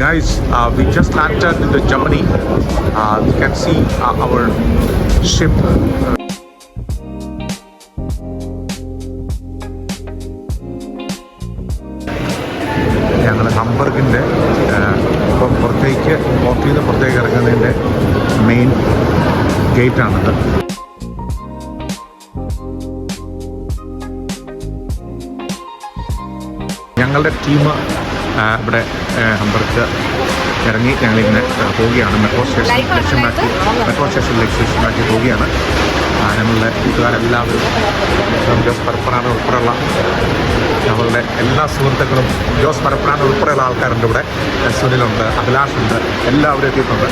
Guys, we just landed in the Germany. You can see our ship. ഞങ്ങൾ ഹംബർഗിൻ്റെ ഇപ്പോൾ പുറത്തേക്ക് പോർട്ടിൽ നിന്ന് പുറത്തേക്ക് ഇറങ്ങുന്നതിൻ്റെ മെയിൻ ഗേറ്റാണിത്. ഞങ്ങളുടെ ടീം ഇവിടെ ഹംബർഗ് ഇറങ്ങി ഞങ്ങളിങ്ങനെ പോവുകയാണ്. മെട്രോ സ്റ്റേഷനിലേക്ക് ലക്ഷ്യമാക്കി പോവുകയാണ്. ഞങ്ങളുടെ കൂട്ടുകാരെല്ലാവരും ജോസ് പരപ്പനാട് ഉൾപ്പെടെയുള്ള ഞങ്ങളുടെ എല്ലാ സുഹൃത്തുക്കളും, ജോസ് പരപ്പനാട് ഉൾപ്പെടെയുള്ള ആൾക്കാരുണ്ട് ഇവിടെ. സുനിലുണ്ട്, അഭിലാഷുണ്ട്, എല്ലാവരും എത്തിയിട്ടുണ്ട്.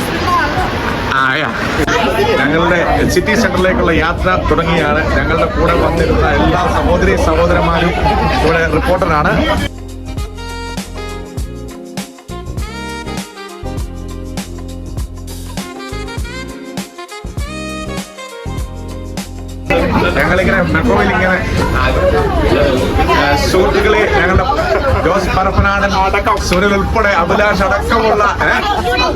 ഞങ്ങളുടെ സിറ്റി സെന്ററിലേക്കുള്ള യാത്ര തുടങ്ങിയാണ്. ഞങ്ങളുടെ കൂടെ വന്നിരുന്ന എല്ലാ സഹോദരന്മാരും ഇവിടെ റിപ്പോർട്ടറാണ്. ഞങ്ങളിങ്ങനെ മെട്രോയിൽ ഇങ്ങനെ സുഹൃത്തുക്കളെ, ഞങ്ങളുടെ ജോസ് പരപ്പനാടൻ അടക്കം, സുനിൽ ഉൾപ്പെടെ, അഭിലാഷ് അടക്കമുള്ള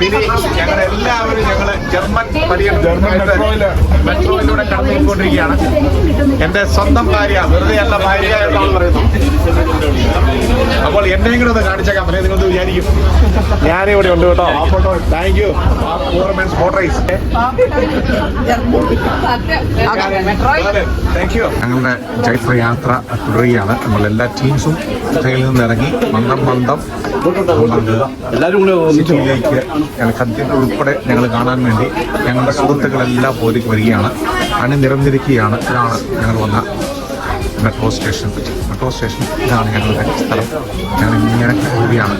പിന്നെ ഞങ്ങളെല്ലാവരും ജർമ്മൻ മെട്രോയിലൂടെ കടന്നുപോയിക്കൊണ്ടിരിക്കുകയാണ്. എന്റെ സ്വന്തം ഭാര്യ, വെറുതെ അല്ല ഭാര്യ എന്നാണ് പറയുന്നത്. അപ്പോൾ എന്നെയും കൂടെ ഒന്ന് കാണിച്ചേക്കാം. അല്ലെ നിങ്ങളൊന്ന് വിചാരിക്കും ഞാനിവിടെ ഉണ്ട് കേട്ടോ. ആ ഫോട്ടോ താങ്ക് യു. ഞങ്ങളുടെ ജൈത്രയാത്ര തുടരുകയാണ്. നമ്മളെല്ലാ ടീംസും ട്രെയിനിൽ നിന്ന് ഇറങ്ങി മന്ദം സിറ്റിയിലേക്ക് കത്തീഡ്രൽ ഉൾപ്പെടെ ഞങ്ങൾ കാണാൻ വേണ്ടി ഞങ്ങളുടെ സുഹൃത്തുക്കളെല്ലാം പോലേക്ക് വരികയാണ്. അണിനിരന്നിരിക്കുകയാണ്. ഇതാണ് ഞങ്ങൾ വന്ന മെട്രോ സ്റ്റേഷൻ. ഇതാണ് ഞങ്ങളുടെ സ്ഥലം. ഞങ്ങളിങ്ങനെ പോവുകയാണ്.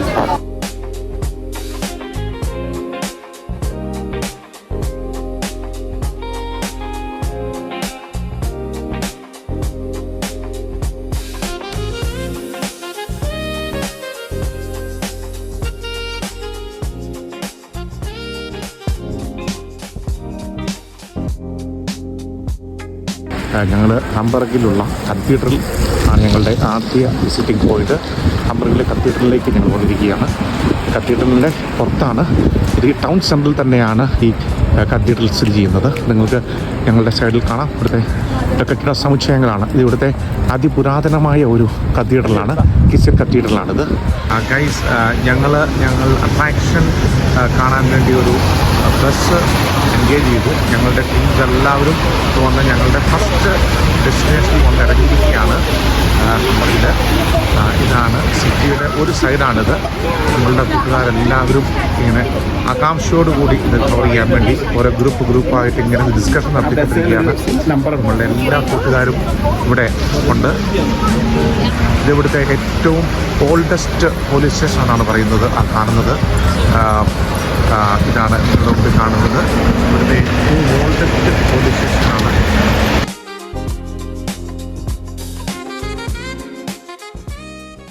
ഞങ്ങൾ ഹംബർഗിലുള്ള കത്തീഡ്രൽ ആണ് ഞങ്ങളുടെ ആദ്യ വിസിറ്റിംഗ് പോയിന്റ്. ഹംബർഗിലെ കത്തീഡ്രലിലേക്ക് ഞങ്ങൾ കൊണ്ടിരിക്കുകയാണ്. കത്തീഡ്രലിൻ്റെ പുറത്താണ് ഇത്. ഈ ടൗൺ സെൻറ്ററിൽ തന്നെയാണ് ഈ കത്തീഡ്രൽ സ്ഥിതി ചെയ്യുന്നത്. നിങ്ങൾക്ക് ഞങ്ങളുടെ സൈഡിൽ കാണാം. ഇവിടുത്തെ കെട്ടിട സമുച്ചയങ്ങളാണ്. ഇത് ഇവിടുത്തെ അതിപുരാതനമായ ഒരു കത്തീഡ്രലാണ്. ക്രിസ്ത്യൻ കത്തീഡ്രലാണിത്. ഗൈസ്, ഞങ്ങൾ അട്രാക്ഷൻ കാണാൻ വേണ്ടി ഒരു ബസ് എൻഗേജ് ചെയ്തു. ഞങ്ങളുടെ ടീംസ് എല്ലാവരും വന്ന് ഞങ്ങളുടെ ഫസ്റ്റ് ഡെസ്റ്റിനേഷനിൽ വന്ന് ഇറങ്ങിയിരിക്കുകയാണ്. ഹംബർഗിൽ ഇതാണ് സിറ്റിയുടെ ഒരു സൈഡാണിത്. നമ്മളുടെ കൂട്ടുകാരെല്ലാവരും ഇങ്ങനെ ആകാംക്ഷയോടുകൂടി ഇത് കവർ ചെയ്യാൻ വേണ്ടി ഓരോ ഗ്രൂപ്പായിട്ട് ഇങ്ങനെ ഡിസ്കഷൻ നടത്തിക്കൊണ്ടിരിക്കുകയാണ്. നമ്മളുടെ എല്ലാ കൂട്ടുകാരും ഇവിടെ ഉണ്ട്. ഇതിവിടുത്തെ ഏറ്റവും ഓൾഡസ്റ്റ് പോലീസ് സ്റ്റേഷനാണ് പറയുന്നത്. കാണുന്നത് ഇതാണ് നിങ്ങളുടെ മുമ്പിൽ കാണുന്നത്.